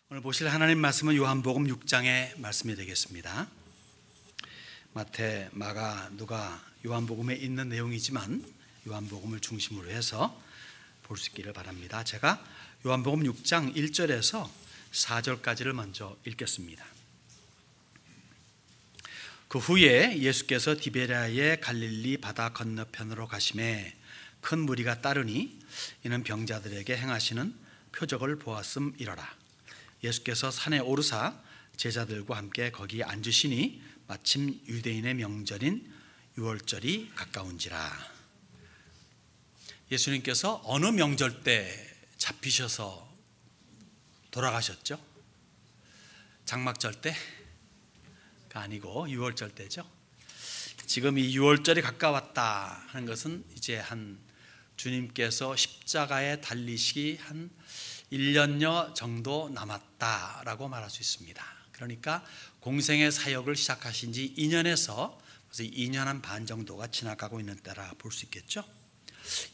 오늘 보실 하나님 말씀은 요한복음 6장의 말씀이 되겠습니다. 마태, 마가, 누가 요한복음에 있는 내용이지만 요한복음을 중심으로 해서 볼 수 있기를 바랍니다. 제가 요한복음 6장 1절에서 4절까지를 먼저 읽겠습니다. 그 후에 예수께서 디베랴의 갈릴리 바다 건너편으로 가시매 큰 무리가 따르니 이는 병자들에게 행하시는 표적을 보았음이러라. 예수께서 산에 오르사 제자들과 함께 거기 앉으시니 마침 유대인의 명절인 유월절이 가까운지라. 예수님께서 어느 명절 때 잡히셔서 돌아가셨죠? 장막절 때가 아니고 유월절 때죠. 지금 이 유월절이 가까웠다 하는 것은 이제 한 주님께서 십자가에 달리시기 한 1년여 정도 남았다라고 말할 수 있습니다. 그러니까 공생의 사역을 시작하신 지 2년에서 벌써 2년 한 반 정도가 지나가고 있는 때라 볼 수 있겠죠.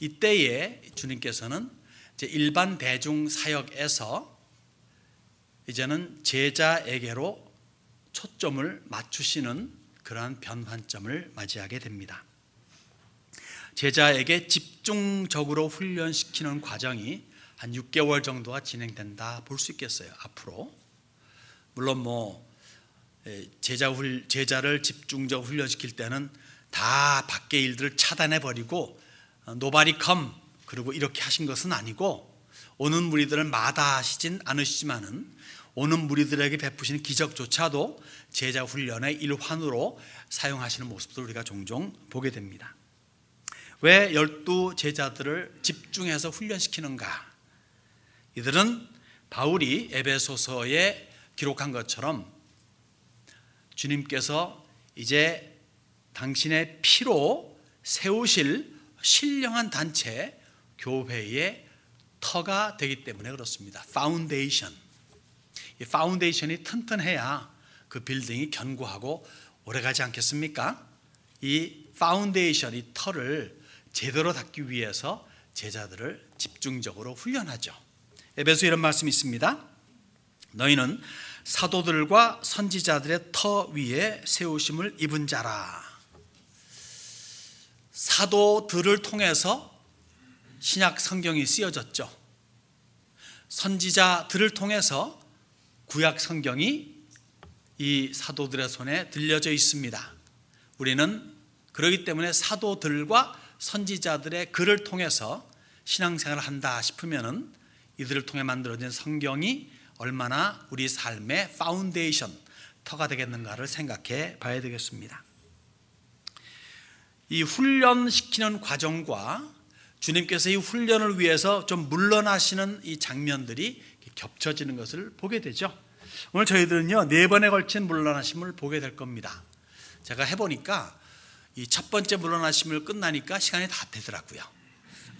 이때에 주님께서는 이제 일반 대중 사역에서 이제는 제자에게로 초점을 맞추시는 그러한 변환점을 맞이하게 됩니다. 제자에게 집중적으로 훈련시키는 과정이 한 6개월 정도가 진행된다 볼 수 있겠어요. 앞으로 물론 제자를 집중적으로 훈련시킬 때는 다 밖의 일들을 차단해 버리고 nobody come 그리고 이렇게 하신 것은 아니고 오는 무리들을 마다하시진 않으시지만은 오는 무리들에게 베푸시는 기적조차도 제자 훈련의 일환으로 사용하시는 모습들을 우리가 종종 보게 됩니다. 왜 12 제자들을 집중해서 훈련시키는가? 이들은 바울이 에베소서에 기록한 것처럼 주님께서 이제 당신의 피로 세우실 신령한 단체 교회의 터가 되기 때문에 그렇습니다. 파운데이션. 이 파운데이션이 튼튼해야 그 빌딩이 견고하고 오래가지 않겠습니까? 이 파운데이션, 이 터를 제대로 닦기 위해서 제자들을 집중적으로 훈련하죠. 에베소에 이런 말씀이 있습니다. 너희는 사도들과 선지자들의 터 위에 세우심을 입은 자라. 사도들을 통해서 신약 성경이 쓰여졌죠. 선지자들을 통해서 구약 성경이 이 사도들의 손에 들려져 있습니다. 우리는 그렇기 때문에 사도들과 선지자들의 글을 통해서 신앙생활을 한다 싶으면은 이들을 통해 만들어진 성경이 얼마나 우리 삶의 파운데이션, 터가 되겠는가를 생각해 봐야 되겠습니다. 이 훈련시키는 과정과 주님께서 이 훈련을 위해서 좀 물러나시는 이 장면들이 겹쳐지는 것을 보게 되죠. 오늘 저희들은요 4번에 걸친 물러나심을 보게 될 겁니다. 제가 해보니까 이 첫 번째 물러나심을 끝나니까 시간이 다 되더라고요.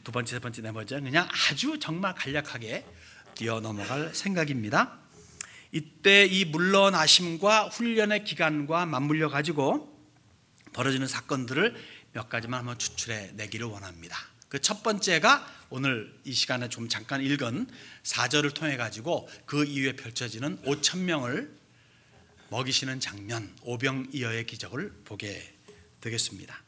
두 번째, 세 번째, 네 번째 그냥 아주 정말 간략하게 뛰어 넘어갈 생각입니다. 이때 이 물러나심과 훈련의 기간과 맞물려 가지고 벌어지는 사건들을 몇 가지만 한번 추출해 내기를 원합니다. 그 첫 번째가 오늘 이 시간에 좀 잠깐 읽은 4절을 통해 가지고 그 이후에 펼쳐지는 5,000명을 먹이시는 장면, 오병이어의 기적을 보게 되겠습니다.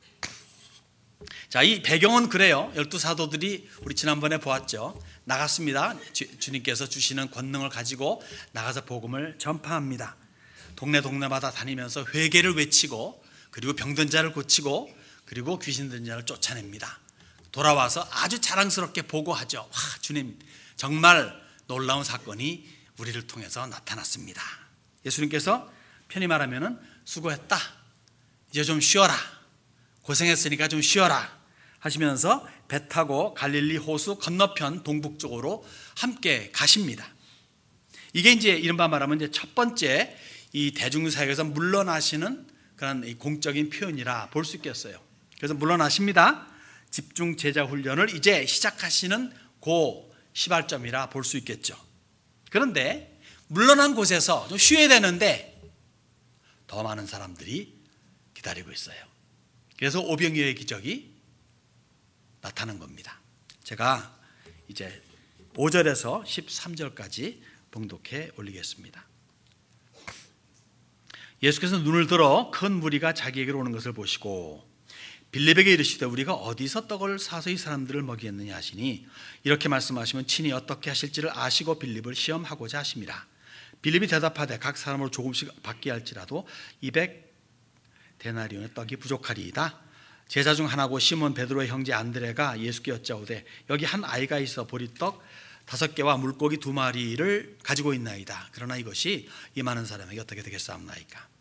자, 이 배경은 그래요. 12 사도들이 우리 지난번에 보았죠. 나갔습니다. 주님께서 주시는 권능을 가지고 나가서 복음을 전파합니다. 동네마다 다니면서 회개를 외치고 그리고 병든 자를 고치고 그리고 귀신 들린 자를 쫓아냅니다. 돌아와서 아주 자랑스럽게 보고하죠. 와, 주님 정말 놀라운 사건이 우리를 통해서 나타났습니다. 예수님께서 편히 말하면은 수고했다. 이제 좀 쉬어라. 고생했으니까 좀 쉬어라 하시면서 배 타고 갈릴리 호수 건너편 동북쪽으로 함께 가십니다. 이게 이제 이른바 말하면 이제 첫 번째 이 대중사역에서 물러나시는 그런 공적인 표현이라 볼 수 있겠어요. 그래서 물러나십니다. 집중 제자 훈련을 이제 시작하시는 그 시발점이라 볼 수 있겠죠. 그런데 물러난 곳에서 좀 쉬어야 되는데 더 많은 사람들이 기다리고 있어요. 그래서 오병이어의 기적이 나타난 겁니다. 제가 이제 5절에서 13절까지 봉독해 올리겠습니다. 예수께서 눈을 들어 큰 무리가 자기에게로 오는 것을 보시고 빌립에게 이르시되 우리가 어디서 떡을 사서 이 사람들을 먹이겠느냐 하시니 이렇게 말씀하시면 친히 어떻게 하실지를 아시고 빌립을 시험하고자 하심이라. 빌립이 대답하되 각 사람으로 조금씩 받게 할지라도 200데나리온의 떡이 부족하리이다. 제자 중 하나고 시몬 베드로의 형제 안드레가 예수께 여짜오되 여기 한 아이가 있어 보리떡 5개와 물고기 2마리를 가지고 있나이다. 그러나 이것이 이 많은 사람에게 어떻게 되겠사옵나이까.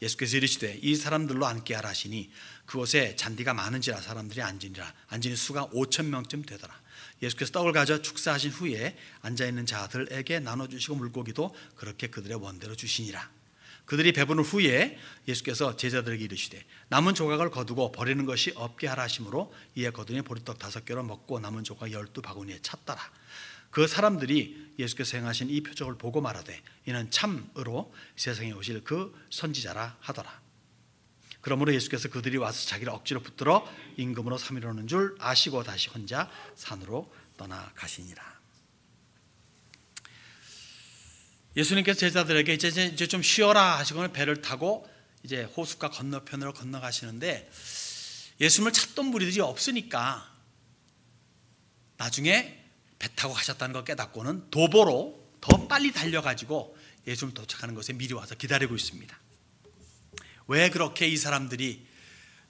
예수께서 이르시되 이 사람들로 앉게 하라 하시니 그곳에 잔디가 많은지라 사람들이 앉으니라. 앉은 수가 5,000명쯤 되더라. 예수께서 떡을 가져 축사하신 후에 앉아있는 자들에게 나눠주시고 물고기도 그렇게 그들의 원대로 주시니라. 그들이 배부른 후에 예수께서 제자들에게 이르시되 남은 조각을 거두고 버리는 것이 없게 하라 하심으로 이에 거두니 보리떡 5개로 먹고 남은 조각 12바구니에 찼더라. 그 사람들이 예수께서 행하신 이 표적을 보고 말하되 이는 참으로 세상에 오실 그 선지자라 하더라. 그러므로 예수께서 그들이 와서 자기를 억지로 붙들어 임금으로 삼으려는 줄 아시고 다시 혼자 산으로 떠나가시니라. 예수님께서 제자들에게 이제 좀 쉬어라 하시고는 배를 타고 이제 호숫가 건너편으로 건너가시는데 예수님을 찾던 무리들이 없으니까 나중에 배 타고 가셨다는 걸 깨닫고는 도보로 더 빨리 달려가지고 예수님 도착하는 곳에 미리 와서 기다리고 있습니다. 왜 그렇게 이 사람들이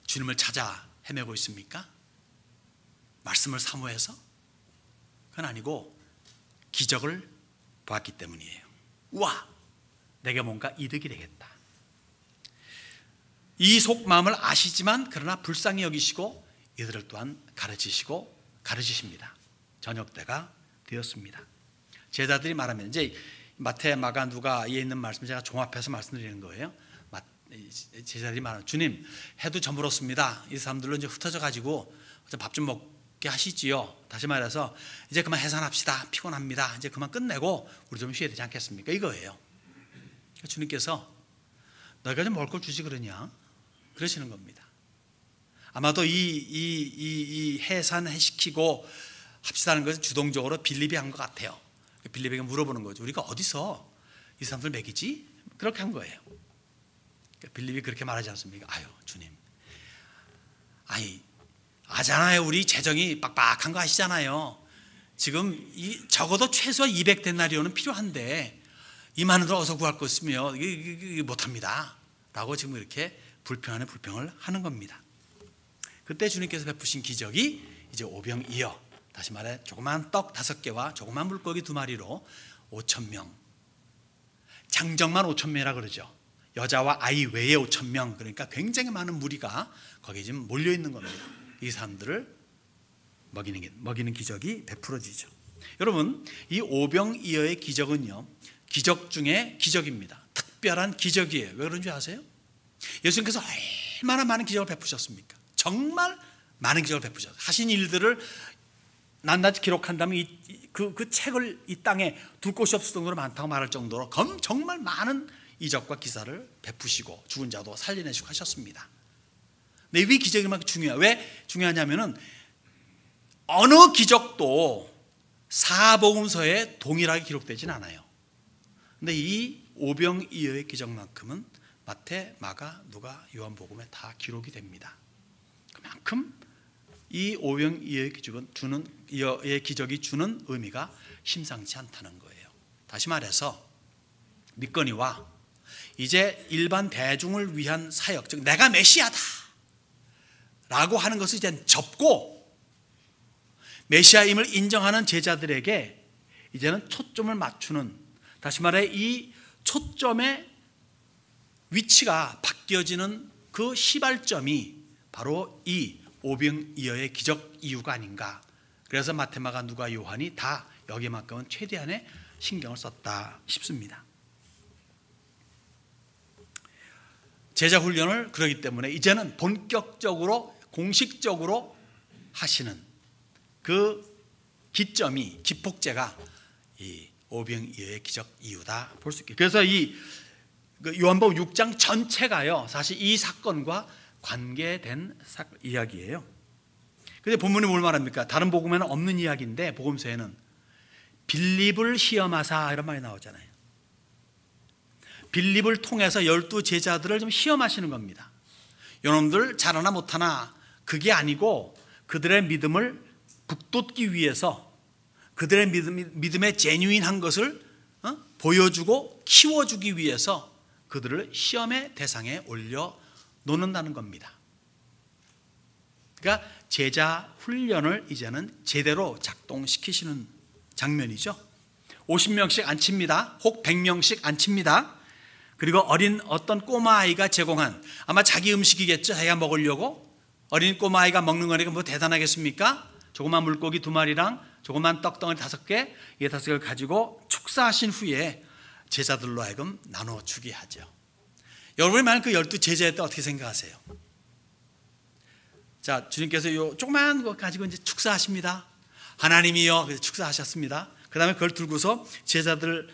주님을 찾아 헤매고 있습니까? 말씀을 사모해서? 그건 아니고 기적을 보았기 때문이에요. 우와, 내게 뭔가 이득이 되겠다. 이 속마음을 아시지만 그러나 불쌍히 여기시고 이들을 또한 가르치십니다. 저녁 때가 되었습니다. 제자들이 말하면 이제 마태, 마가, 누가에 있는 말씀 제가 종합해서 말씀드리는 거예요. 제자들이 말하면 주님 해도 저물었습니다. 이 사람들로 이제 흩어져 가지고 밥 좀 먹게 하시지요. 다시 말해서 이제 그만 해산합시다. 피곤합니다. 이제 그만 끝내고 우리 좀 쉬어야 되지 않겠습니까? 이거예요. 주님께서 너희가 좀 먹을 걸 주지 그러냐? 그러시는 겁니다. 아마도 이 해산시키고 합시다는 것은 주동적으로 빌립이 한 것 같아요. 빌립에게 물어보는 거죠. 우리가 어디서 이 사람들 먹이지? 그렇게 한 거예요. 빌립이 그렇게 말하지 않습니까? 아유 주님, 아니 아잖아요. 우리 재정이 빡빡한 거 아시잖아요. 지금 적어도 최소 200데나리온은 필요한데 이 많은 걸 어디서 구할 거 있으며 이게 못합니다 라고 지금 이렇게 불평을 하는 겁니다. 그때 주님께서 베푸신 기적이 이제 오병이어, 다시 말해 조그만 떡 5개와 조그만 물고기 2마리로 5,000명, 장정만 5,000명이라 그러죠. 여자와 아이 외에 5,000명, 그러니까 굉장히 많은 무리가 거기에 지금 몰려 있는 겁니다. 이 사람들을 먹이는 기적이 베풀어지죠. 여러분, 이 오병이어의 기적은요, 기적 중에 기적입니다. 특별한 기적이에요. 왜 그런 줄 아세요? 예수님께서 얼마나 많은 기적을 베푸셨습니까? 정말 많은 기적을 베푸셨어요. 하신 일들을 낱낱이 기록한다면 그 책을 이 땅에 둘 곳이 없을 정도로 많다고 말할 정도로 정말 많은 이적과 기사를 베푸시고 죽은 자도 살려내시고 하셨습니다. 근데 왜 기적이 막 중요해요? 왜 중요하냐면은 어느 기적도 사복음서에 동일하게 기록되진 않아요. 근데 이 오병이어의 기적만큼은 마태, 마가, 누가, 요한복음에 다 기록이 됩니다. 그만큼 이 오병이어의 기적이 주는 의미가 심상치 않다는 거예요. 다시 말해서 믿거니와 이제 일반 대중을 위한 사역, 즉 내가 메시아다 라고 하는 것을 이제 접고 메시아임을 인정하는 제자들에게 이제는 초점을 맞추는, 다시 말해 이 초점의 위치가 바뀌어지는 그 시발점이 바로 이 오병이어의 기적 이유가 아닌가. 그래서 마태, 마가, 누가, 요한이 다 여기만큼은 최대한의 신경을 썼다 싶습니다. 제자 훈련을 그러기 때문에 이제는 본격적으로 공식적으로 하시는 그 기점이, 기폭제가 이 오병이어의 기적 이유다 볼 수 있겠죠. 그래서 이 요한복음 6장 전체가요 사실 이 사건과 관계된 이야기예요. 근데 본문이 뭘 말합니까? 다른 복음에는 없는 이야기인데 복음서에는 빌립을 시험하사 이런 말이 나오잖아요. 빌립을 통해서 12 제자들을 좀 시험하시는 겁니다. 요놈들 잘하나 못하나 그게 아니고 그들의 믿음을 북돋기 위해서 그들의 믿음의 제뉴인한 것을 보여주고 키워주기 위해서 그들을 시험의 대상에 올려 놓는다는 겁니다. 그러니까 제자 훈련을 이제는 제대로 작동시키시는 장면이죠. 50명씩 안 칩니다. 혹 100명씩 안 칩니다. 그리고 어린 어떤 꼬마아이가 제공한, 아마 자기 음식이겠죠. 자기가 먹으려고. 어린 꼬마아이가 먹는 거니까 뭐 대단하겠습니까? 조그만 물고기 2마리랑 조그만 떡덩어리 5개, 이 5개를 가지고 축사하신 후에 제자들로 하여금 나눠주게 하죠. 여러분이 만약 그 12 제자일 때 어떻게 생각하세요? 자, 주님께서 요 조그만 거 가지고 이제 축사하십니다. 하나님이요, 그래서 축사하셨습니다. 그 다음에 그걸 들고서 제자들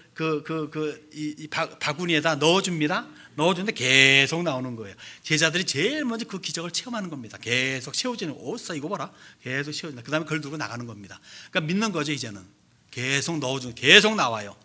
이 바구니에다 넣어줍니다. 넣어주는데 계속 나오는 거예요. 제자들이 제일 먼저 그 기적을 체험하는 겁니다. 계속 채워지는, 오싸 이거 봐라. 계속 채워진다. 그 다음에 그걸 들고 나가는 겁니다. 그러니까 믿는 거죠, 이제는. 계속 넣어주는, 계속 나와요.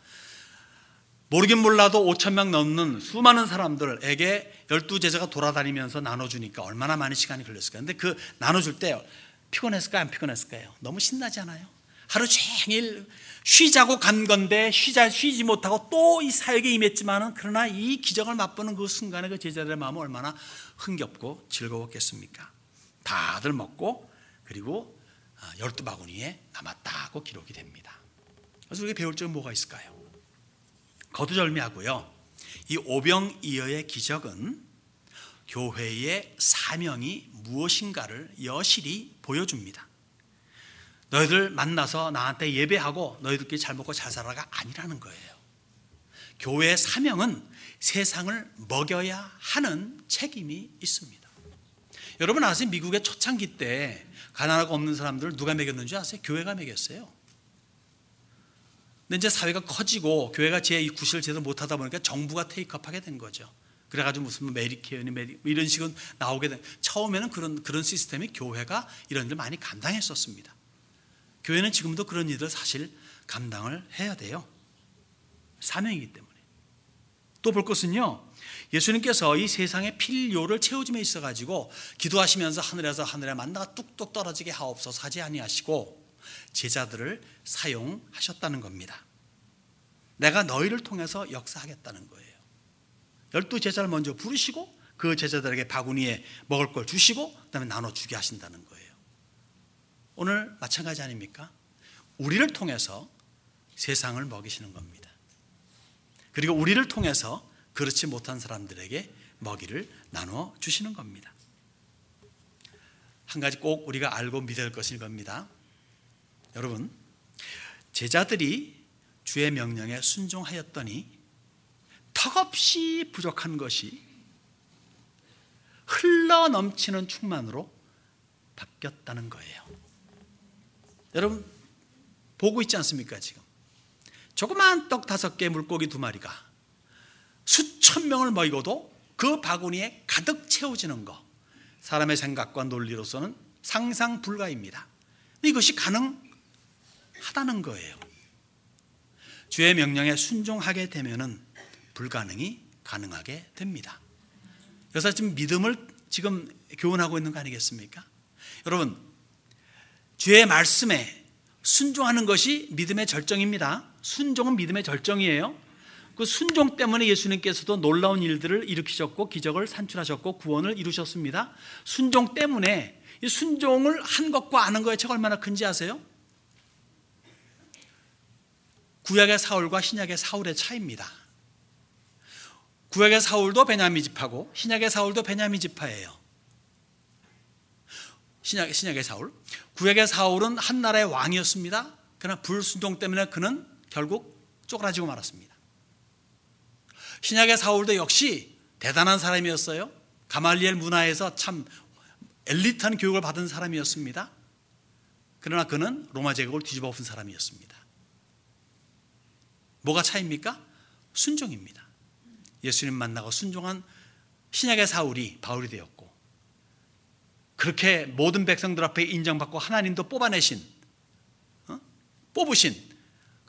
모르긴 몰라도 5,000명 넘는 수많은 사람들에게 12 제자가 돌아다니면서 나눠주니까 얼마나 많은 시간이 걸렸을까요? 근데 그 나눠줄 때 피곤했을까요? 안 피곤했을까요? 너무 신나지 않아요? 하루 종일 쉬자고 간 건데 쉬지 못하고 또 이 사역에 임했지만은, 그러나 이 기적을 맛보는 그 순간에 그 제자들의 마음은 얼마나 흥겹고 즐거웠겠습니까? 다들 먹고 그리고 12바구니에 남았다고 기록이 됩니다. 그래서 우리가 배울 점은 뭐가 있을까요? 거두절미하고요, 이 오병이어의 기적은 교회의 사명이 무엇인가를 여실히 보여줍니다. 너희들 만나서 나한테 예배하고 너희들끼리 잘 먹고 잘 살아가 아니라는 거예요. 교회의 사명은 세상을 먹여야 하는 책임이 있습니다. 여러분 아세요? 미국의 초창기 때 가난하고 없는 사람들을 누가 먹였는지 아세요? 교회가 먹였어요. 근데 이제 사회가 커지고 교회가 제 이 구실을 제대로 못하다 보니까 정부가 테이크업하게 된 거죠. 그래가지고 무슨 메디케어니 이런 식으로 나오게 된, 처음에는 그런 시스템이 교회가 이런 일을 많이 감당했었습니다. 교회는 지금도 그런 일을 사실 감당을 해야 돼요. 사명이기 때문에. 또 볼 것은요, 예수님께서 이 세상의 필요를 채워줌에 있어가지고 기도하시면서 하늘에 만나가 뚝뚝 떨어지게 하옵소서 하지 아니하시고 제자들을 사용하셨다는 겁니다. 내가 너희를 통해서 역사하겠다는 거예요. 12 제자를 먼저 부르시고 그 제자들에게 바구니에 먹을 걸 주시고 그다음에 나눠주게 하신다는 거예요. 오늘 마찬가지 아닙니까? 우리를 통해서 세상을 먹이시는 겁니다. 그리고 우리를 통해서 그렇지 못한 사람들에게 먹이를 나눠 주시는 겁니다. 한 가지 꼭 우리가 알고 믿어야 할 것이 이겁니다. 여러분, 제자들이 주의 명령에 순종하였더니 턱없이 부족한 것이 흘러 넘치는 충만으로 바뀌었다는 거예요. 여러분 보고 있지 않습니까? 지금 조그만 떡 5개, 물고기 2마리가 수천 명을 먹이고도 그 바구니에 가득 채워지는 거, 사람의 생각과 논리로서는 상상 불가입니다. 이것이 가능하다는 거예요. 주의 명령에 순종하게 되면은 불가능이 가능하게 됩니다. 그래서 지금 믿음을 지금 교훈하고 있는 거 아니겠습니까? 여러분, 주의 말씀에 순종하는 것이 믿음의 절정입니다. 순종은 믿음의 절정이에요. 그 순종 때문에 예수님께서도 놀라운 일들을 일으키셨고 기적을 산출하셨고 구원을 이루셨습니다. 순종 때문에, 이 순종을 한 것과 아는 거의 차이가 얼마나 큰지 아세요? 구약의 사울과 신약의 사울의 차이입니다. 구약의 사울도 베냐민 지파고 신약의 사울도 베냐민 지파예요. 신약의 사울, 구약의 사울은 한 나라의 왕이었습니다. 그러나 불순종 때문에 그는 결국 쪼그라지고 말았습니다. 신약의 사울도 역시 대단한 사람이었어요. 가말리엘 문화에서 참 엘리트한 교육을 받은 사람이었습니다. 그러나 그는 로마 제국을 뒤집어 엎은 사람이었습니다. 뭐가 차이입니까? 순종입니다. 예수님 만나고 순종한 신약의 사울이 바울이 되었고, 그렇게 모든 백성들 앞에 인정받고 하나님도 뽑으신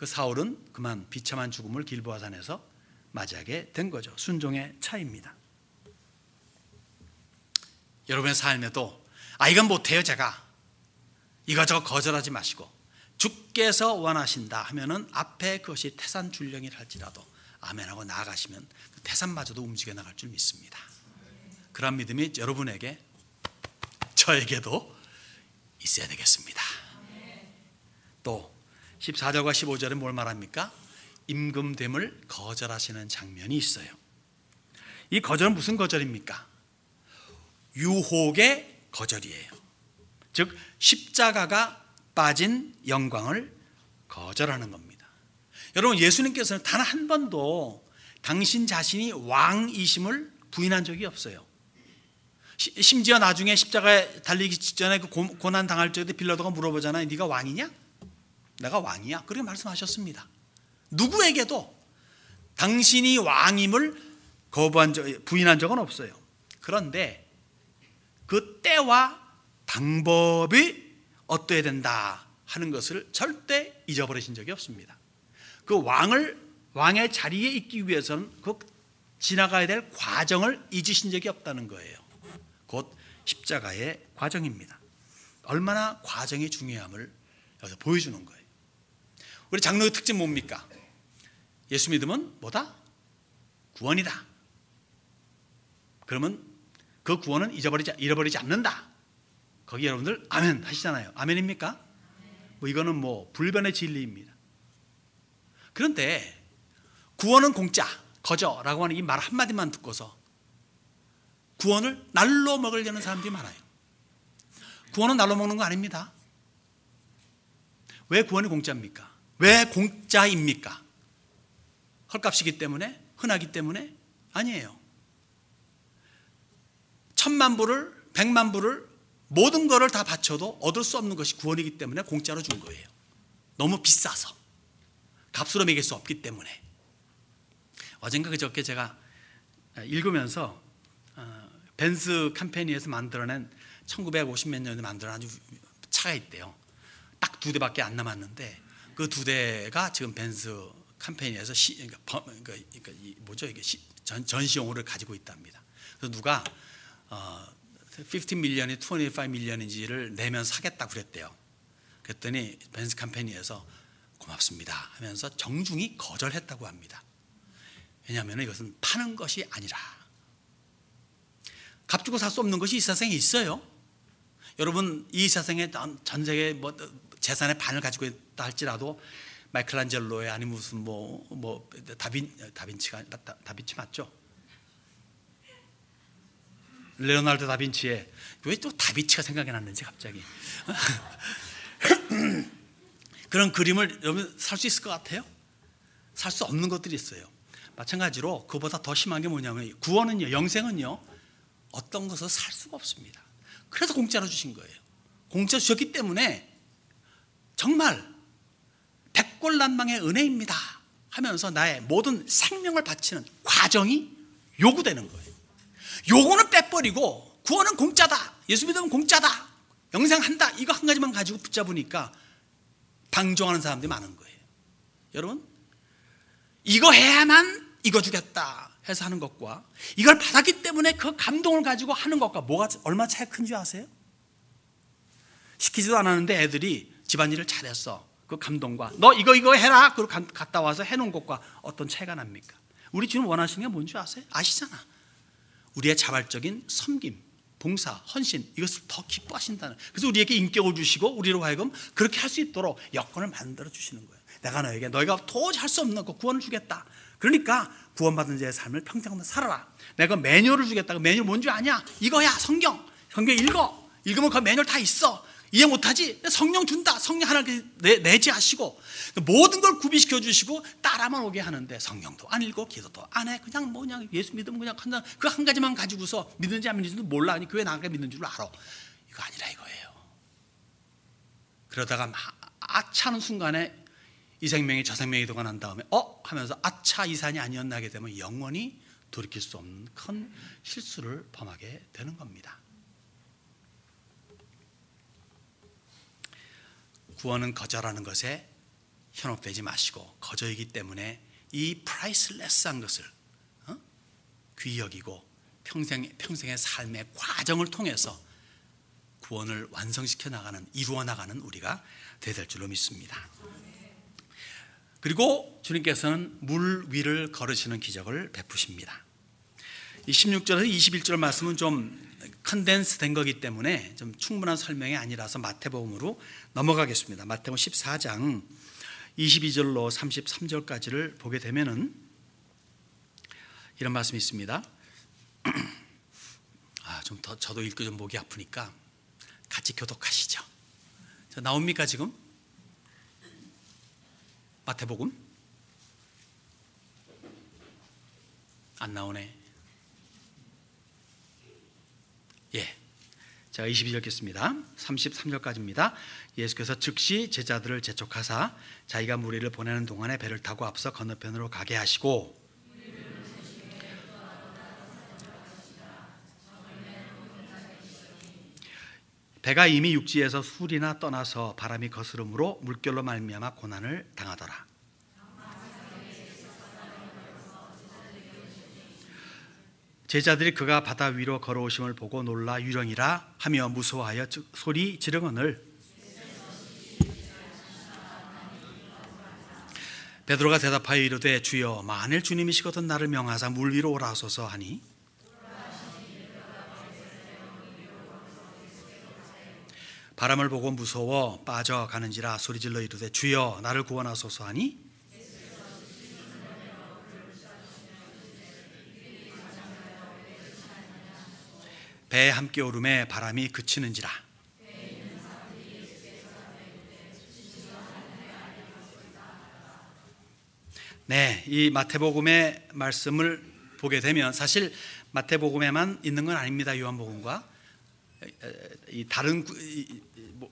그 사울은 그만 비참한 죽음을 길보아 산에서 맞이하게 된 거죠. 순종의 차이입니다. 여러분의 삶에도 이건 못해요 제가, 이거저거 거절하지 마시고 주께서 원하신다 하면은 앞에 그것이 태산줄령이라 할지라도 아멘하고 나아가시면 태산마저도 움직여 나갈 줄 믿습니다. 그런 믿음이 여러분에게 저에게도 있어야 되겠습니다. 또 14절과 15절에 뭘 말합니까? 임금됨을 거절하시는 장면이 있어요. 이 거절은 무슨 거절입니까? 유혹의 거절이에요. 즉 십자가가 빠진 영광을 거절하는 겁니다. 여러분, 예수님께서는 단 한 번도 당신 자신이 왕이심을 부인한 적이 없어요. 심지어 나중에 십자가에 달리기 직전에 그 고난 당할 적에 빌라도가 물어보잖아요. 네가 왕이냐? 내가 왕이야. 그렇게 말씀하셨습니다. 누구에게도 당신이 왕임을 부인한 적은 없어요. 그런데 그 때와 방법이 어떠해야 된다 하는 것을 절대 잊어버리신 적이 없습니다. 그 왕의 자리에 있기 위해서는 그 지나가야 될 과정을 잊으신 적이 없다는 거예요. 곧 십자가의 과정입니다. 얼마나 과정이 중요함을 여기서 보여주는 거예요. 우리 장로의 특징 뭡니까? 예수 믿으면 뭐다? 구원이다. 그러면 그 구원은 잃어버리지 않는다. 거기 여러분들 아멘 하시잖아요. 아멘입니까? 이거는 불변의 진리입니다. 그런데 구원은 공짜, 거저라고 하는 이 말 한마디만 듣고서 구원을 날로 먹으려는 사람들이 많아요. 구원은 날로 먹는 거 아닙니다. 왜 구원이 공짜입니까? 왜 공짜입니까? 헐값이기 때문에? 흔하기 때문에? 아니에요. 1000만 불을 100만 불을 모든 거를 다 바쳐도 얻을 수 없는 것이 구원이기 때문에 공짜로 준 거예요. 너무 비싸서 값으로 매길 수 없기 때문에. 어젠가 그저께 제가 읽으면서 벤츠 컴퍼니에서 만들어낸 1950몇 년에 만들어낸 아주 차가 있대요. 딱 2대밖에 안 남았는데 그 2대가 지금 벤츠 컴퍼니에서 전시용으로 가지고 있답니다. 그래서 누가 15 밀리언이 25 밀리언인지를 내면 사겠다고 그랬대요. 그랬더니 벤츠 컴퍼니에서 고맙습니다 하면서 정중히 거절했다고 합니다. 왜냐하면 이것은 파는 것이 아니라, 값 주고 살 수 없는 것이 이 세상에 있어요. 여러분, 이 세상에 전 세계 재산의 반을 가지고 있다 할지라도 마이클란젤로의 아니면 무슨 다빈치 맞죠? 레오나르도 다빈치의, 왜 또 다빈치가 생각이 났는지 갑자기 그런 그림을 여러분 살 수 있을 것 같아요? 살 수 없는 것들이 있어요. 마찬가지로 그보다 더 심한 게 뭐냐면 구원은요, 영생은요, 어떤 것을 살 수가 없습니다. 그래서 공짜로 주신 거예요. 공짜로 주셨기 때문에 정말 백골난방의 은혜입니다 하면서 나의 모든 생명을 바치는 과정이 요구되는 거예요. 요거는 빼버리고 구원은 공짜다, 예수 믿으면 공짜다, 영생한다, 이거 한 가지만 가지고 붙잡으니까 방종하는 사람들이 많은 거예요. 여러분, 이거 해야만 이거 주겠다 해서 하는 것과 이걸 받았기 때문에 그 감동을 가지고 하는 것과 뭐가 얼마나 차이가 큰지 아세요? 시키지도 않았는데 애들이 집안일을 잘했어. 그 감동과 너 이거 해라 그리고 갔다 와서 해놓은 것과 어떤 차이가 납니까? 우리 주님 원하시는 게 뭔지 아세요? 아시잖아. 우리의 자발적인 섬김, 봉사, 헌신, 이것을 더 기뻐하신다는. 그래서 우리에게 인격을 주시고 우리로 하여금 그렇게 할 수 있도록 여건을 만들어 주시는 거예요. 내가 너희가 도저히 할 수 없는 거 구원을 주겠다. 그러니까 구원받은 자의 삶을 평생 살아라. 내가 매뉴얼을 주겠다. 그 매뉴얼 뭔지 아냐? 이거야. 성경 읽으면 그 매뉴얼 다 있어. 이해 못하지? 성령 준다. 성령 하나 내재하시고 모든 걸 구비시켜 주시고 따라만 오게 하는데 성령도 안 읽고 기도도 안 해. 그냥 예수 믿으면 그냥 한다. 그 한 가지만 가지고서 믿는지 안 믿는지도 몰라. 아니 교회 나가게 믿는 줄 알아. 이거 아니라 이거예요. 그러다가 아차 하는 순간에 이 생명이 저 생명이 도가 난 다음에 하면서 아차 이 산이 아니었나 하게 되면 영원히 돌이킬 수 없는 큰 실수를 범하게 되는 겁니다. 구원은 거절하는 것에 현혹되지 마시고 거저이기 때문에 이 프라이슬레스한 것을 귀히 여기고 평생의 삶의 과정을 통해서 구원을 완성시켜 나가는, 이루어 나가는 우리가 되야 될 줄로 믿습니다. 그리고 주님께서는 물 위를 걸으시는 기적을 베푸십니다. 이 16절에서 21절 말씀은 좀 컨덴스 된 거기 때문에 좀 충분한 설명이 아니라서 마태복음으로 넘어가겠습니다. 마태복음 14장 22절로 33절까지를 보게 되면은 이런 말씀이 있습니다. 좀 더 저도 읽고 좀 목이 아프니까 같이 교독하시죠. 자, 나옵니까 지금? 마태복음? 안 나오네. 예. 제가 22절 읽겠습니다. 33절까지입니다. 예수께서 즉시 제자들을 재촉하사 자기가 무리를 보내는 동안에 배를 타고 앞서 건너편으로 가게 하시고, 배가 이미 육지에서 술이나 떠나서 바람이 거스름으로 물결로 말미암아 고난을 당하더라. 제자들이 그가 바다 위로 걸어오심을 보고 놀라 유령이라 하며 무서워하여 소리 지르거늘 베드로가 대답하여 이르되 주여 만일 주님이시거든 나를 명하사 물 위로 오라 하소서 하니 바람을 보고 무서워 빠져가는지라 소리질러 이르되 주여 나를 구원하소서 하니 배에 함께 오름에 바람이 그치는지라. 네, 이 마태복음의 말씀을 보게 되면 사실 마태복음에만 있는 건 아닙니다. 요한복음과 이 다른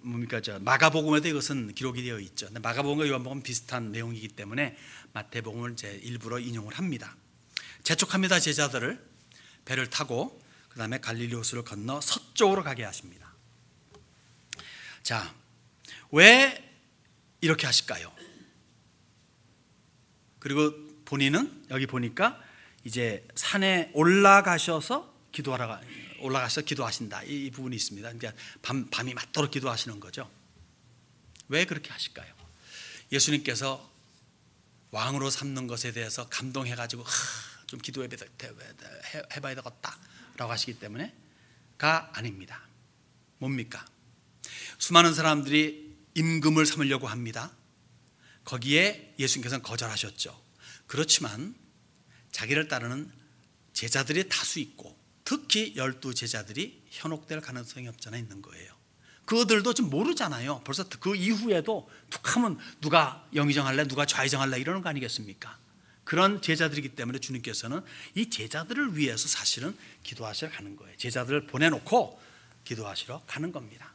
뭡니까 마가복음에도 이것은 기록이 되어 있죠. 근데 마가복음과 요한복음 비슷한 내용이기 때문에 마태복음을 제 일부러 인용을 합니다. 재촉합니다. 제자들을 배를 타고 그 다음에 갈릴리 호수를 건너 서쪽으로 가게 하십니다. 자, 왜 이렇게 하실까요? 그리고 본인은 여기 보니까 이제 산에 올라가셔서 기도하신다. 이 부분이 있습니다. 그러니까 밤이 맞도록 기도하시는 거죠. 왜 그렇게 하실까요? 예수님께서 왕으로 삼는 것에 대해서 감동해가지고 좀 기도해봐야 되겠다라고 하시기 때문에가 아닙니다. 뭡니까? 수많은 사람들이 임금을 삼으려고 합니다. 거기에 예수님께서는 거절하셨죠. 그렇지만 자기를 따르는 제자들이 다수 있고 특히 12제자들이 현혹될 가능성이 없잖아 있는 거예요. 그들도 지금 모르잖아요. 벌써 그 이후에도 툭 하면 누가 영의정할래 누가 좌의정할래 이러는 거 아니겠습니까? 그런 제자들이기 때문에 주님께서는 이 제자들을 위해서 사실은 기도하시러 가는 거예요. 제자들을 보내놓고 기도하시러 가는 겁니다.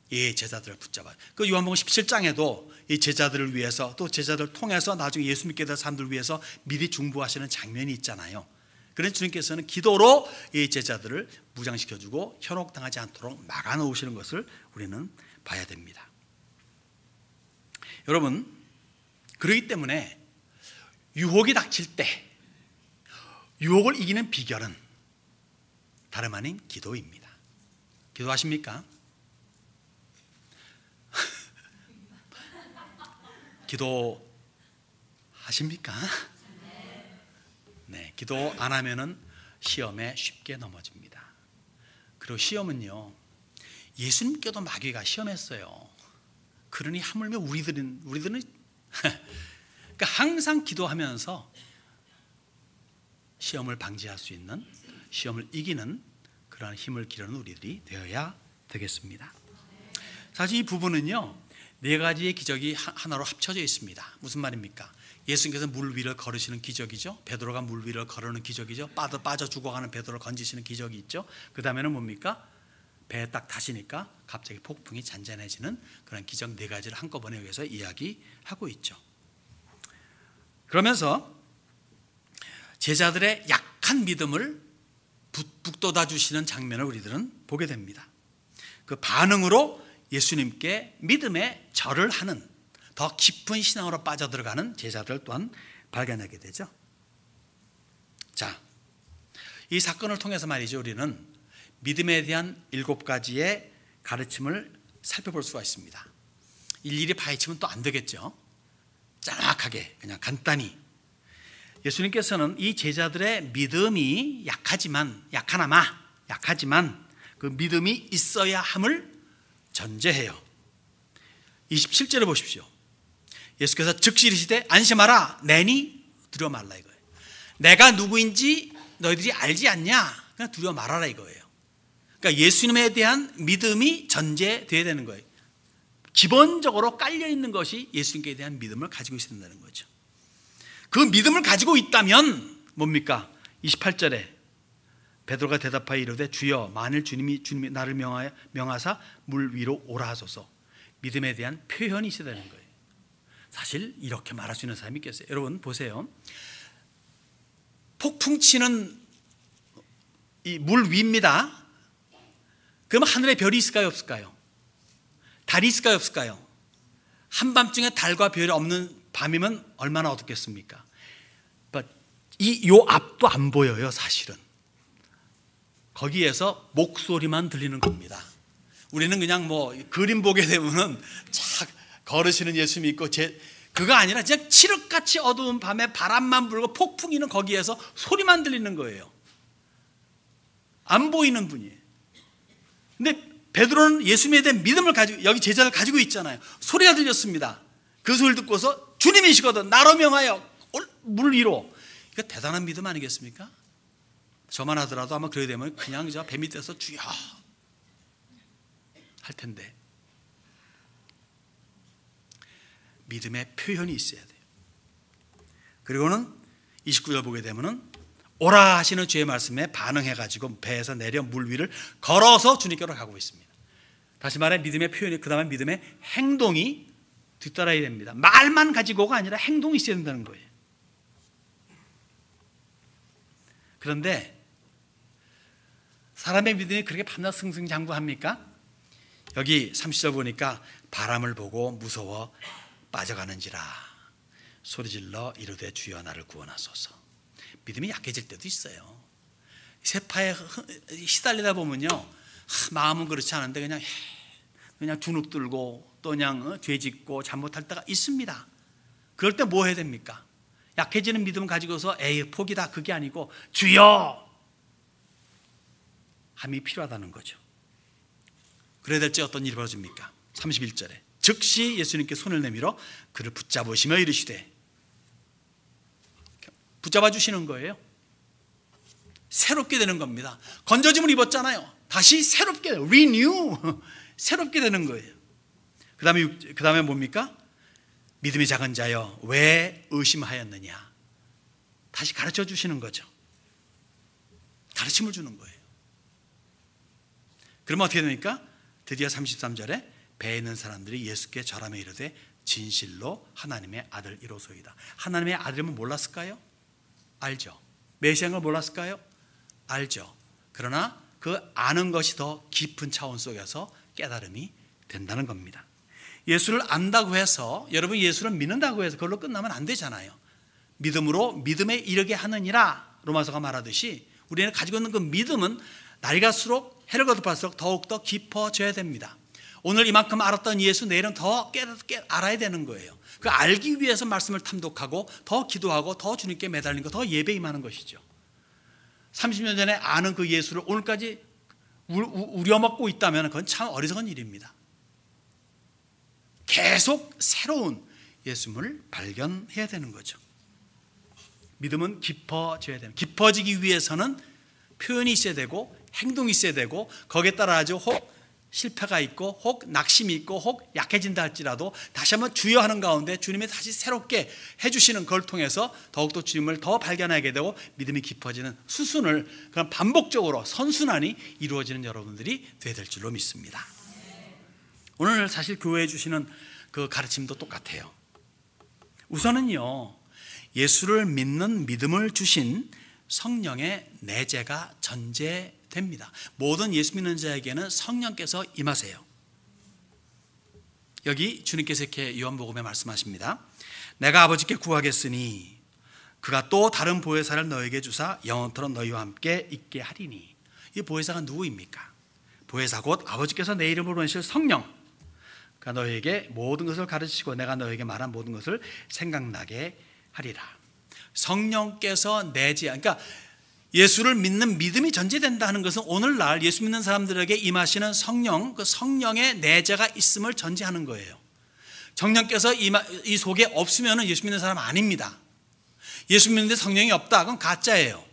이 제자들을 붙잡아요. 그 요한복음 17장에도 이 제자들을 위해서 또 제자들을 통해서 나중에 예수 믿게 될 사람들을 위해서 미리 중보하시는 장면이 있잖아요. 그래서 주님께서는 기도로 이 제자들을 무장시켜주고 현혹당하지 않도록 막아놓으시는 것을 우리는 봐야 됩니다. 여러분, 그렇기 때문에 유혹이 닥칠 때 유혹을 이기는 비결은 다름 아닌 기도입니다. 기도하십니까? 기도하십니까? 네, 기도 안 하면은 시험에 쉽게 넘어집니다. 그리고 시험은요, 예수님께도 마귀가 시험했어요. 그러니 하물며 우리들은 그러니까 항상 기도하면서 시험을 방지할 수 있는, 시험을 이기는 그러한 힘을 기르는 우리들이 되어야 되겠습니다. 사실 이 부분은요, 네 가지의 기적이 하나로 합쳐져 있습니다. 무슨 말입니까? 예수님께서 물 위를 걸으시는 기적이죠. 베드로가 물 위를 걸으는 기적이죠. 빠져 죽어가는 베드로를 건지시는 기적이 있죠. 그 다음에는 뭡니까? 배에 딱 타시니까 갑자기 폭풍이 잔잔해지는 그런 기적 네 가지를 한꺼번에 여기서 이야기하고 있죠. 그러면서 제자들의 약한 믿음을 북돋아 주시는 장면을 우리들은 보게 됩니다. 그 반응으로 예수님께 믿음의 절을 하는, 더 깊은 신앙으로 빠져들어가는 제자들 또한 발견하게 되죠. 자, 이 사건을 통해서 말이죠, 우리는 믿음에 대한 7가지의 가르침을 살펴볼 수가 있습니다. 일일이 파헤치면 또 안 되겠죠. 짤막하게 그냥 간단히 예수님께서는 이 제자들의 믿음이 약하지만 그 믿음이 있어야 함을 전제해요. 27절에 보십시오. 예수께서 즉시 이르시되 안심하라 내니 두려워 말라 이거예요. 내가 누구인지 너희들이 알지 않냐? 그냥 두려워 말아라 이거예요. 그러니까 예수님에 대한 믿음이 전제되어야 되는 거예요. 기본적으로 깔려있는 것이 예수님께 대한 믿음을 가지고 있어야 된다는 거죠. 그 믿음을 가지고 있다면 뭡니까? 28절에 베드로가 대답하여 이르되 주여 만일 주님이 나를 명하사 물 위로 오라 하소서. 믿음에 대한 표현이 있어야 되는 거예요. 사실 이렇게 말할 수 있는 사람이 있겠어요? 여러분 보세요. 폭풍 치는 이 물 위입니다. 그러면 하늘에 별이 있을까요 없을까요? 달이 있을까요 없을까요? 한밤중에 달과 별이 없는 밤이면 얼마나 어둡겠습니까? 요 앞도 안 보여요 사실은. 거기에서 목소리만 들리는 겁니다. 우리는 그냥 뭐 그림 보게 되면은 착 걸으시는 예수님이 있고 그거 아니라 그냥 칠흑같이 어두운 밤에 바람만 불고 폭풍이는 거기에서 소리만 들리는 거예요. 안 보이는 분이에요. 근데 베드로는 예수님에 대한 믿음을 가지고 여기 제자를 가지고 있잖아요. 소리가 들렸습니다. 그 소리를 듣고서 주님이시거든 나로 명하여 물 위로. 이거 대단한 믿음 아니겠습니까? 저만 하더라도 아마 그러게 되면 그냥 저 배 밑에서 주여 할 텐데 믿음의 표현이 있어야 돼요. 그리고는 29절 보게 되면은 오라 하시는 주의 말씀에 반응해가지고 배에서 내려 물 위를 걸어서 주님께로 가고 있습니다. 다시 말해 믿음의 표현이 그 다음에 믿음의 행동이 뒤따라야 됩니다. 말만 가지고가 아니라 행동이 있어야 된다는 거예요. 그런데 사람의 믿음이 그렇게 밤낮 승승장구합니까? 여기 30절 보니까 바람을 보고 무서워 빠져가는지라 소리질러 이르되 주여 나를 구원하소서. 믿음이 약해질 때도 있어요. 세파에 시달리다 보면요 마음은 그렇지 않은데 그냥 주눅 들고 또 그냥 죄짓고 잘못할 때가 있습니다. 그럴 때 뭐 해야 됩니까? 약해지는 믿음을 가지고서 에이 포기다 그게 아니고 주여 함이 필요하다는 거죠. 그래야 될 때 어떤 일이 벌어집니까? 31절에 즉시 예수님께 손을 내밀어 그를 붙잡으시며 이르시되 붙잡아 주시는 거예요. 새롭게 되는 겁니다. 건져짐을 입었잖아요. 다시 새롭게 renew 새롭게 되는 거예요. 그 다음에 뭡니까? 믿음이 작은 자여 왜 의심하였느냐. 다시 가르쳐 주시는 거죠. 가르침을 주는 거예요. 그러면 어떻게 됩니까? 드디어 33절에 배에 있는 사람들이 예수께 절하며 이르되 진실로 하나님의 아들이로소이다. 하나님의 아들이면 몰랐을까요? 알죠. 메시아인 걸 몰랐을까요? 알죠. 그러나 그 아는 것이 더 깊은 차원 속에서 깨달음이 된다는 겁니다. 예수를 안다고 해서 여러분 예수를 믿는다고 해서 그걸로 끝나면 안 되잖아요. 믿음으로 믿음에 이르게 하느니라 로마서가 말하듯이 우리는 가지고 있는 그 믿음은 날이 갈수록 해를 거듭할수록 더욱더 깊어져야 됩니다. 오늘 이만큼 알았던 예수 내일은 더 알아야 되는 거예요. 그 알기 위해서 말씀을 탐독하고 더 기도하고 더 주님께 매달린 거 더 예배 임하는 것이죠. 30년 전에 아는 그 예수를 오늘까지 우려먹고 있다면 그건 참 어리석은 일입니다. 계속 새로운 예수님을 발견해야 되는 거죠. 믿음은 깊어져야 됩니다. 깊어지기 위해서는 표현이 있어야 되고 행동이 있어야 되고 거기에 따라 아주 혹 실패가 있고 혹 낙심이 있고 혹 약해진다 할지라도 다시 한번 주여하는 가운데 주님이 다시 새롭게 해주시는 걸 통해서 더욱더 주님을 더 발견하게 되고 믿음이 깊어지는 수순을 그런 반복적으로 선순환이 이루어지는 여러분들이 되어야 될 줄로 믿습니다. 오늘 사실 교회에 주시는 그 가르침도 똑같아요. 우선은요 예수를 믿는 믿음을 주신 성령의 내재가 전제됩니다. 모든 예수 믿는 자에게는 성령께서 임하세요. 여기 주님께서 이렇게 요한복음에 말씀하십니다. 내가 아버지께 구하겠으니 그가 또 다른 보혜사를 너에게 주사 영원토록 너희와 함께 있게 하리니. 이 보혜사가 누구입니까? 보혜사 곧 아버지께서 내 이름으로 보내실 성령. 그가 너희에게 모든 것을 가르치시고 내가 너희에게 말한 모든 것을 생각나게 하리라. 성령께서 그러니까 예수를 믿는 믿음이 전제된다는 것은 오늘날 예수 믿는 사람들에게 임하시는 성령, 그 성령의 내재가 있음을 전제하는 거예요. 성령께서 이 속에 없으면 예수 믿는 사람 아닙니다. 예수 믿는데 성령이 없다, 그건 가짜예요.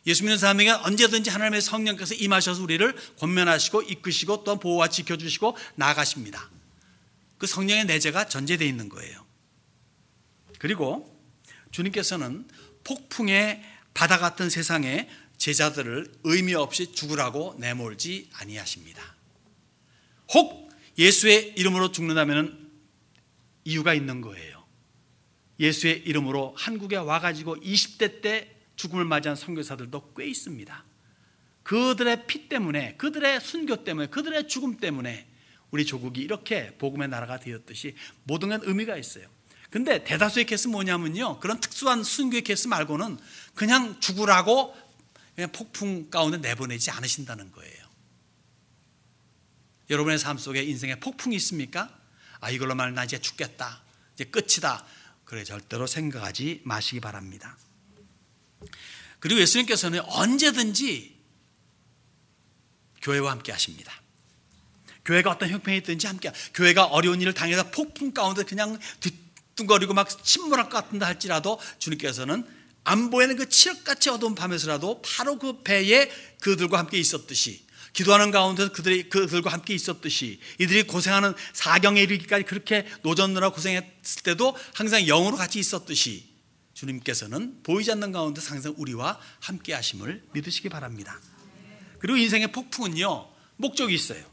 예수 믿는 사람에게 언제든지 하나님의 성령께서 임하셔서 우리를 권면하시고 이끄시고 또 보호와 지켜주시고 나아가십니다. 그 성령의 내재가 전제되어 있는 거예요. 그리고 주님께서는 폭풍의 바다 같은 세상에 제자들을 의미 없이 죽으라고 내몰지 아니하십니다. 혹 예수의 이름으로 죽는다면 이유가 있는 거예요. 예수의 이름으로 한국에 와가지고 20대 때 죽음을 맞이한 선교사들도 꽤 있습니다. 그들의 피 때문에, 그들의 순교 때문에, 그들의 죽음 때문에 우리 조국이 이렇게 복음의 나라가 되었듯이 모든 건 의미가 있어요. 근데 대다수의 케이스 뭐냐면요, 그런 특수한 순교의 케이스 말고는 그냥 죽으라고 그냥 폭풍 가운데 내보내지 않으신다는 거예요. 여러분의 삶 속에 인생에 폭풍이 있습니까? 이걸로 말하면 나 이제 죽겠다, 이제 끝이다, 그래 절대로 생각하지 마시기 바랍니다. 그리고 예수님께서는 언제든지 교회와 함께 하십니다. 교회가 어떤 형편이 있든지 함께, 교회가 어려운 일을 당해서 폭풍 가운데 그냥 뒤뚱거리고 막 침몰할 것 같은다 할지라도 주님께서는 안 보이는 그 칠흑같이 어두운 밤에서라도 바로 그 배에 그들과 함께 있었듯이, 기도하는 가운데서 그들과 함께 있었듯이, 이들이 고생하는 사경에 이르기까지 그렇게 노젓느라 고생했을 때도 항상 영으로 같이 있었듯이 주님께서는 보이지 않는 가운데서 항상 우리와 함께 하심을 믿으시기 바랍니다. 그리고 인생의 폭풍은요, 목적이 있어요.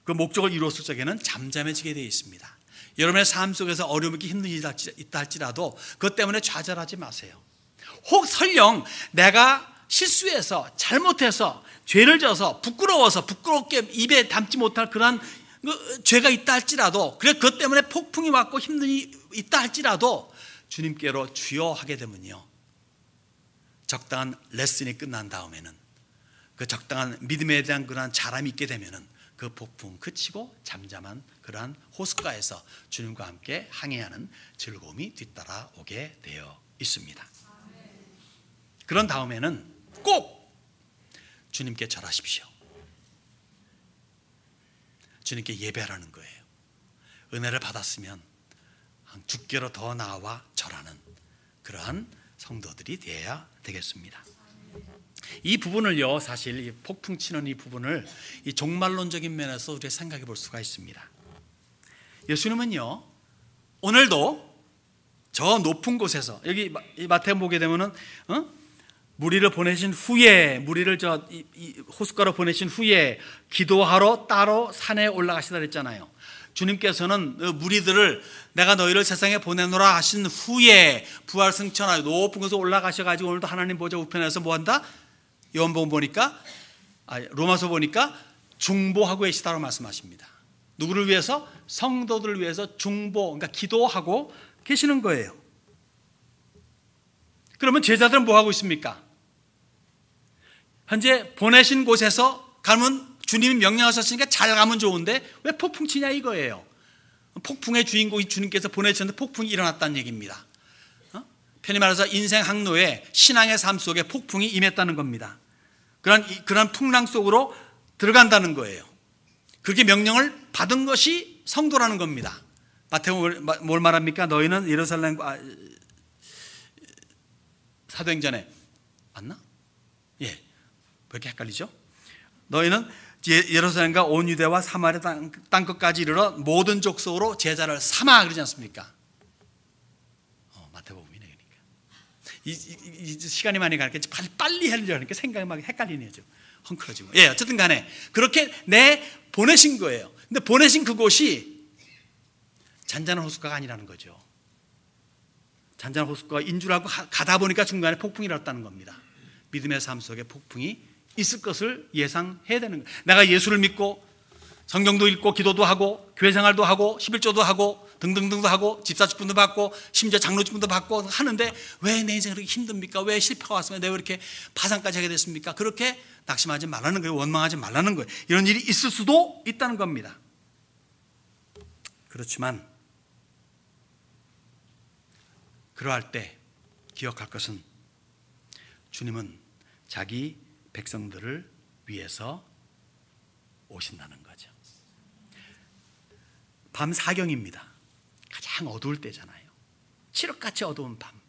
그 목적을 이루었을 적에는 잠잠해지게 되어 있습니다. 여러분의 삶 속에서 어려움이 힘든 일이 있다 할지라도 그것 때문에 좌절하지 마세요. 혹 설령 내가 실수해서 잘못해서 죄를 져서 부끄럽게 입에 담지 못할 그런 죄가 있다 할지라도, 그래 그것 때문에 폭풍이 왔고 힘든 일이 있다 할지라도 주님께로 주여 하게 되면요, 적당한 레슨이 끝난 다음에는, 그 적당한 믿음에 대한 그러한 자람이 있게 되면은 그 폭풍 그치고 잠잠한 그러한 호숫가에서 주님과 함께 항해하는 즐거움이 뒤따라오게 되어 있습니다. 그런 다음에는 꼭 주님께 절하십시오. 주님께 예배하라는 거예요. 은혜를 받았으면 주께로 더 나아와 절하는 그러한 성도들이 되어야 되겠습니다. 이 부분을요, 사실 이 폭풍 치는 이 부분을 이 종말론적인 면에서 우리가 생각해 볼 수가 있습니다. 예수님은요, 오늘도 저 높은 곳에서, 여기 마태복음 보게 되면은 무리를 보내신 후에, 무리를 이 호숫가로 보내신 후에 기도하러 따로 산에 올라가시다 그랬잖아요. 주님께서는 무리들을 내가 너희를 세상에 보내노라 하신 후에 부활 승천하여 높은 곳에 올라가셔가지고 오늘도 하나님 보좌 우편에서 뭐한다? 요한복음 보니까, 로마서 보니까 중보하고 계시다고 말씀하십니다. 누구를 위해서? 성도들을 위해서 중보, 그러니까 기도하고 계시는 거예요. 그러면 제자들은 뭐 하고 있습니까? 현재 보내신 곳에서 가면 주님이 명령하셨으니까 잘 가면 좋은데 왜 폭풍 치냐 이거예요. 폭풍의 주인공이 주님께서 보내셨는데 폭풍이 일어났다는 얘기입니다. 편히 말해서 인생 항로에 신앙의 삶 속에 폭풍이 임했다는 겁니다. 그런 풍랑 속으로 들어간다는 거예요. 그렇게 명령을 받은 것이 성도라는 겁니다. 마태복음 뭘 말합니까? 너희는 예루살렘과 사도행전에 맞나? 예, 왜 이렇게 헷갈리죠? 너희는 예루살렘과 온 유대와 사마리아 땅끝까지 이르러 모든 족속으로 제자를 삼아 그러지 않습니까? 마태복음이네. 그러니까 이 시간이 많이 가니까 빨리 하려니까 생각이 막 헷갈리네요. 좀 헝클어지고. 예, 어쨌든 간에 그렇게 보내신 거예요. 근데 보내신 그곳이 잔잔한 호숫가가 아니라는 거죠. 잔잔한 호숫가가 인 줄 알고 가다 보니까 중간에 폭풍이 일어났다는 겁니다. 믿음의 삶 속에 폭풍이 있을 것을 예상해야 되는 거예요. 내가 예수를 믿고 성경도 읽고 기도도 하고 교회 생활도 하고 11조도 하고 등등등도 하고 집사직분도 받고 심지어 장로직분도 받고 하는데 왜 내 인생이 그렇게 힘듭니까? 왜 실패가 왔으면 내가 왜 이렇게 파산까지 하게 됐습니까? 그렇게 낙심하지 말라는 거예요. 원망하지 말라는 거예요. 이런 일이 있을 수도 있다는 겁니다. 그렇지만 그러할 때 기억할 것은 주님은 자기 백성들을 위해서 오신다는 거죠. 밤 사경입니다. 가장 어두울 때잖아요. 칠흑같이 어두운 밤,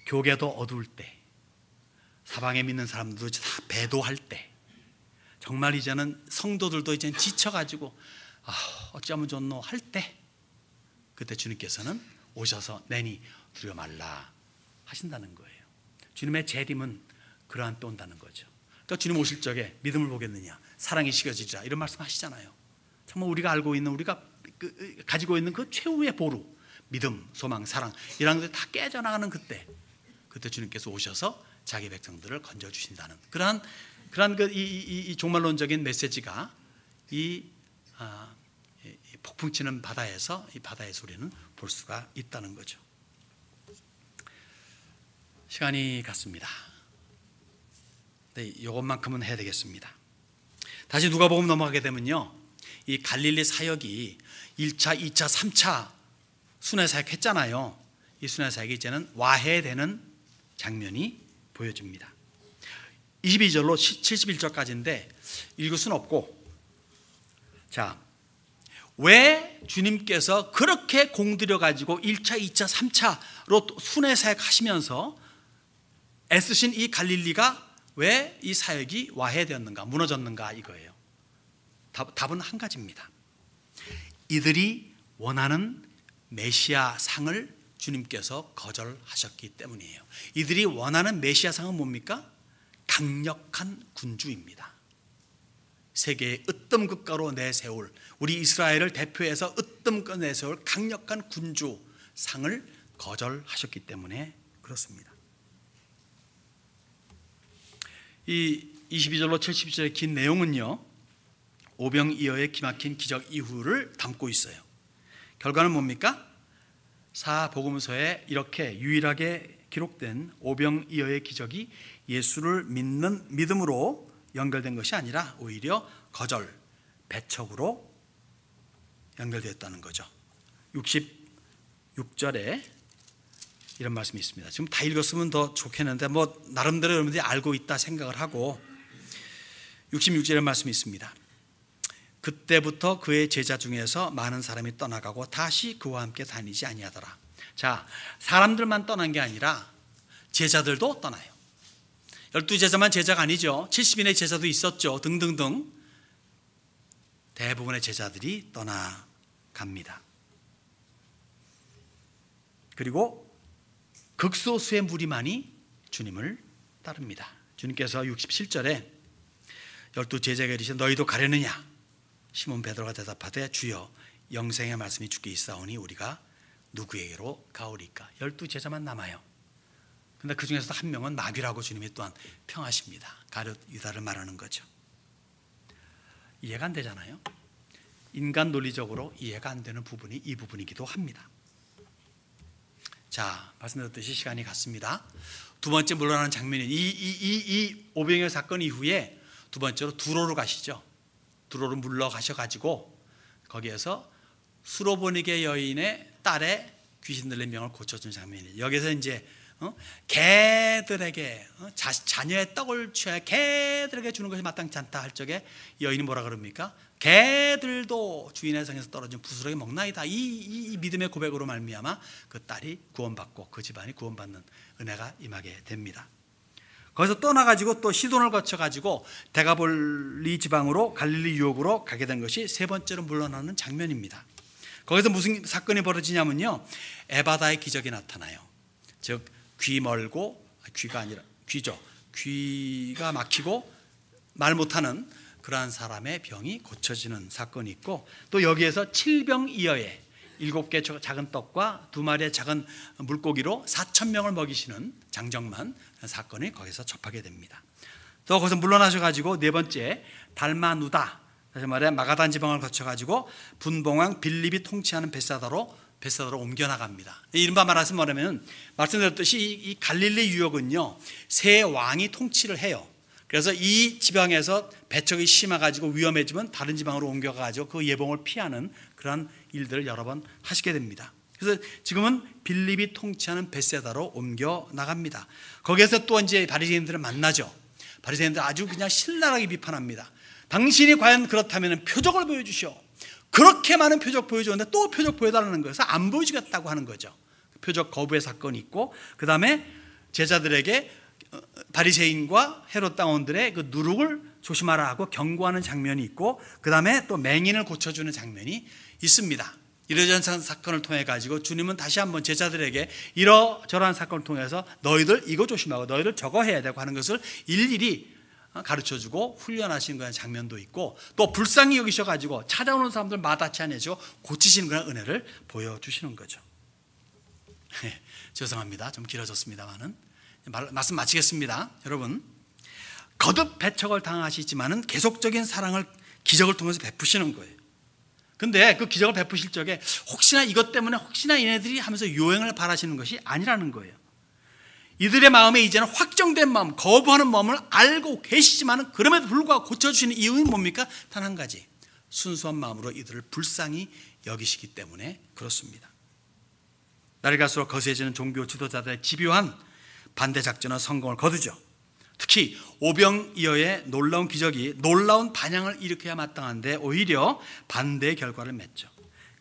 교계도 어두울 때, 사방에 믿는 사람들도 다 배도할 때, 정말 이제는 성도들도 이제 지쳐가지고 어쩌면 좋노 할 때, 그때 주님께서는 오셔서 내니 두려워 말라 하신다는 거예요. 주님의 재림은 그러한 때 온다는 거죠. 그러니까 주님 오실 적에 믿음을 보겠느냐, 사랑이 식어지리라, 이런 말씀 하시잖아요. 정말 우리가 알고 있는, 우리가 가지고 있는 그 최후의 보루, 믿음, 소망, 사랑, 이런 것들이 다 깨져나가는 그때 주님께서 오셔서 자기 백성들을 건져주신다는 그러한 이 종말론적인 메시지가 이 폭풍치는 바다에서, 이 바다의 소리는 볼 수가 있다는 거죠. 시간이 갔습니다. 네, 이것만큼은 해야 되겠습니다. 다시 누가복음 넘어가게 되면요, 이 갈릴리 사역이 1차, 2차, 3차 순회 사역 했잖아요. 이 순회 사역이 이제는 와해되는 장면이 보여집니다. 22절로 71절까지인데 읽을 수는 없고, 자, 왜 주님께서 그렇게 공들여 가지고 1차, 2차, 3차로 순회 사역 하시면서 애쓰신 이 갈릴리가 왜 이 사역이 와해되었는가, 무너졌는가, 이거예요. 답은 한 가지입니다. 이들이 원하는 메시아 상을 주님께서 거절하셨기 때문이에요. 이들이 원하는 메시아 상은 뭡니까? 강력한 군주입니다. 세계의 으뜸국가로 내세울, 우리 이스라엘을 대표해서 으뜸국가로 내세울 강력한 군주 상을 거절하셨기 때문에 그렇습니다. 이 22절로 70절의 긴 내용은요, 오병이어의 기막힌 기적 이후를 담고 있어요. 결과는 뭡니까? 사복음서에 이렇게 유일하게 기록된 오병이어의 기적이 예수를 믿는 믿음으로 연결된 것이 아니라 오히려 거절, 배척으로 연결되었다는 거죠. 66절에 이런 말씀이 있습니다. 지금 다 읽었으면 더 좋겠는데 나름대로 여러분들이 알고 있다 생각을 하고, 66절에 말씀이 있습니다. 그때부터 그의 제자 중에서 많은 사람이 떠나가고 다시 그와 함께 다니지 아니하더라. 자, 사람들만 떠난 게 아니라 제자들도 떠나요. 12제자만 제자가 아니죠. 70인의 제자도 있었죠. 등등등. 대부분의 제자들이 떠나갑니다. 그리고 극소수의 무리만이 주님을 따릅니다. 주님께서 67절에 12제자에게 이르시되 너희도 가려느냐? 시몬 베드로가 대답하되 주여 영생의 말씀이 주께 있사오니 우리가 누구에게로 가오리까? 12제자만 남아요. 근데 그 중에서도 한 명은 마귀라고 주님이 또한 평하십니다. 가룟 유다를 말하는 거죠. 이해가 안 되잖아요. 인간 논리적으로 이해가 안 되는 부분이 이 부분이기도 합니다. 자, 말씀드렸듯이 시간이 갔습니다. 두 번째 물러나는 장면이 이 오병이어 사건 이후에 두 번째로 두로로 가시죠. 두로로 물러가셔가지고 거기에서 수로보니게 여인의 딸의 귀신 들린 병을 고쳐준 장면이에요. 여기서 이제 개들에게 자녀의 떡을 취하여 개들에게 주는 것이 마땅치 않다 할 적에 여인이 뭐라 그럽니까? 개들도 주인의 성에서 떨어진 부스러기 먹나이다. 이 믿음의 고백으로 말미암아 그 딸이 구원받고 그 집안이 구원받는 은혜가 임하게 됩니다. 거기서 떠나가지고 또 시돈을 거쳐가지고 데가볼리 지방으로 갈릴리 유역으로 가게 된 것이 세 번째로 물러나는 장면입니다. 거기서 무슨 사건이 벌어지냐면요, 에바다의 기적이 나타나요. 즉 귀 멀고, 귀가 아니라 귀죠, 귀가 막히고 말 못하는 그러한 사람의 병이 고쳐지는 사건이 있고, 또 여기에서 칠병이어에 7개 작은 떡과 2마리의 작은 물고기로 4,000명을 먹이시는 장정만 사건이 거기서 접하게 됩니다. 또 거기서 물러나셔가지고 네 번째 달마누다 다시 말해 마가단 지방을 거쳐가지고 분봉왕 빌립이 통치하는 벳사다로 옮겨 나갑니다. 이른바 말해서 뭐냐면 말씀드렸듯이 이 갈릴리 유역은요 세 왕이 통치를 해요. 그래서 이 지방에서 배척이 심해가지고 위험해지면 다른 지방으로 옮겨가지고 그 예봉을 피하는 그런 일들을 여러 번 하시게 됩니다. 그래서 지금은 빌립이 통치하는 벳사다로 옮겨 나갑니다. 거기에서 또 이제 바리새인들을 만나죠. 바리새인들 아주 그냥 신랄하게 비판합니다. 당신이 과연 그렇다면 표적을 보여주시오. 그렇게 많은 표적 보여줬는데 또 표적 보여달라는 거예요. 그래서 안 보여주겠다고 하는 거죠. 표적 거부의 사건이 있고 그 다음에 제자들에게 바리새인과 헤롯 당원들의 그 누룩을 조심하라 하고 경고하는 장면이 있고 그 다음에 또 맹인을 고쳐주는 장면이 있습니다. 이러저런 사건을 통해 가지고 주님은 다시 한번 제자들에게 이러저러한 사건을 통해서 너희들 이거 조심하고 너희들 저거 해야 되고 하는 것을 일일이 가르쳐주고 훈련하시는 그런 장면도 있고 또 불쌍히 여기셔가지고 찾아오는 사람들 마다치 않으시고 고치시는 그런 은혜를 보여주시는 거죠. 죄송합니다. 좀 길어졌습니다만은 말씀 마치겠습니다. 여러분 거듭 배척을 당하시지만은 계속적인 사랑을 기적을 통해서 베푸시는 거예요. 근데 그 기적을 베푸실 적에 혹시나 이것 때문에 혹시나 얘네들이 하면서 요행을 바라시는 것이 아니라는 거예요. 이들의 마음에 이제는 확정된 마음, 거부하는 마음을 알고 계시지만 그럼에도 불구하고 고쳐주시는 이유는 뭡니까? 단 한 가지, 순수한 마음으로 이들을 불쌍히 여기시기 때문에 그렇습니다. 날이 갈수록 거세지는 종교 지도자들의 집요한 반대 작전은 성공을 거두죠. 특히 오병이어의 놀라운 기적이 놀라운 반향을 일으켜야 마땅한데 오히려 반대의 결과를 맺죠.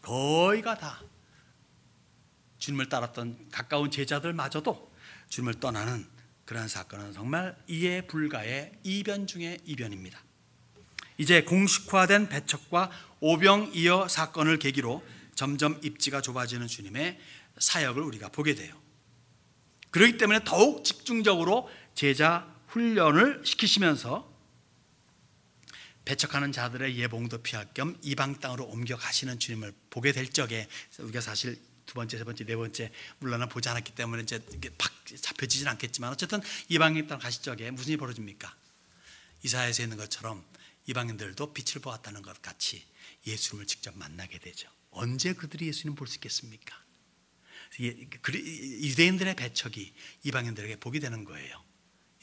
거의가 다 주님을 따랐던 가까운 제자들마저도 주님을 떠나는 그러한 사건은 정말 이해 불가의 이변 중의 이변입니다. 이제 공식화된 배척과 오병이어 사건을 계기로 점점 입지가 좁아지는 주님의 사역을 우리가 보게 돼요. 그렇기 때문에 더욱 집중적으로 제자 훈련을 시키시면서 배척하는 자들의 예봉도 피할 겸 이방 땅으로 옮겨가시는 주님을 보게 될 적에 우리가 사실 두 번째, 세 번째, 네 번째 물론은 보지 않았기 때문에 이제 이게 팍 잡혀지진 않겠지만 어쨌든 이방인 땅 가실 적에 무슨 일이 벌어집니까? 이사야에서 있는 것처럼 이방인들도 빛을 보았다는 것 같이 예수님을 직접 만나게 되죠. 언제 그들이 예수님 볼 수 있겠습니까? 유대인들의 배척이 이방인들에게 복이 되는 거예요.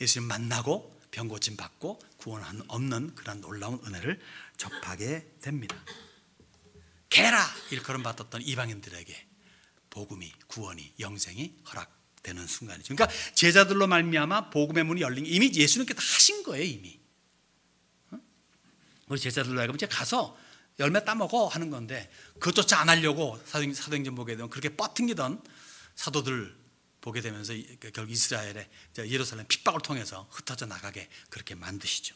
예수님 만나고 병 고침 받고 구원 얻는 그런 놀라운 은혜를 접하게 됩니다. 개라 일컬음 받았던 이방인들에게 복음이, 구원이, 영생이 허락되는 순간이죠. 그러니까 제자들로 말미암아 복음의 문이 열린 게 이미 예수님께서 하신 거예요. 이미 우리 제자들로 하여금 이제 가서 열매 따먹어 하는 건데 그것조차 안 하려고 사도행전 보게 되면 그렇게 뻗팅기던 사도들 보게 되면서 결국 이스라엘의 예루살렘 핍박을 통해서 흩어져 나가게 그렇게 만드시죠.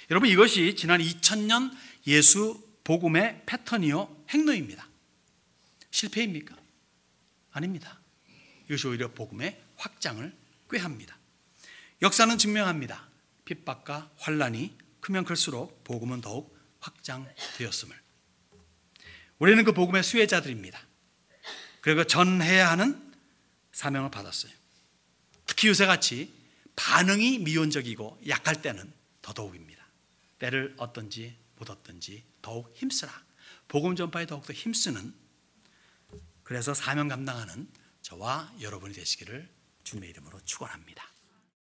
여러분 이것이 지난 2000년 예수 복음의 패턴이요 행로입니다. 실패입니까? 아닙니다. 이것이 오히려 복음의 확장을 꾀합니다. 역사는 증명합니다. 핍박과 환난이 크면 클수록 복음은 더욱 확장되었음을. 우리는 그 복음의 수혜자들입니다. 그리고 전해야 하는 사명을 받았어요. 특히 요새같이 반응이 미온적이고 약할 때는 더더욱입니다. 때를 얻든지 못 얻든지 더욱 힘쓰라. 복음 전파에 더욱더 힘쓰는, 그래서 사명 감당하는 저와 여러분이 되시기를 주님의 이름으로 축원합니다.